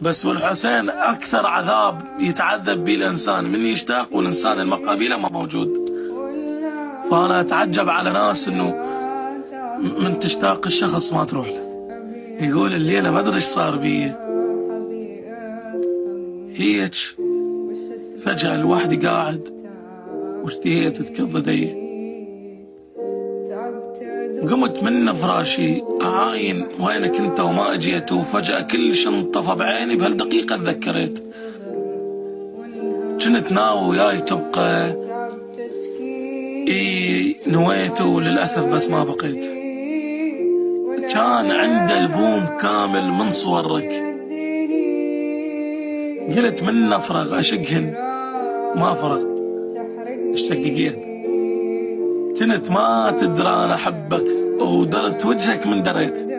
بس والحسين أكثر عذاب يتعذب به الإنسان من يشتاق والإنسان المقابله ما موجود. فأنا أتعجب على ناس إنه من تشتاق الشخص ما تروح له، يقول الليلة ما أدري إيش صار بي، هيك فجأة لوحدي قاعد واشتهيت تكض يدي، قمت من فراشي أعاين وينك أنت وما أجيت، وفجأة كل شيء انطفى بعيني بهالدقيقة تذكرت. كنت ناوي وياي تبقى، نويت وللأسف بس ما بقيت. كان عنده البوم كامل من صورك، قلت من أفرغ أشقهن ما فرغ اشتققين. كنت ما تدرى أنا أحبك ودرت وجهك من دريت.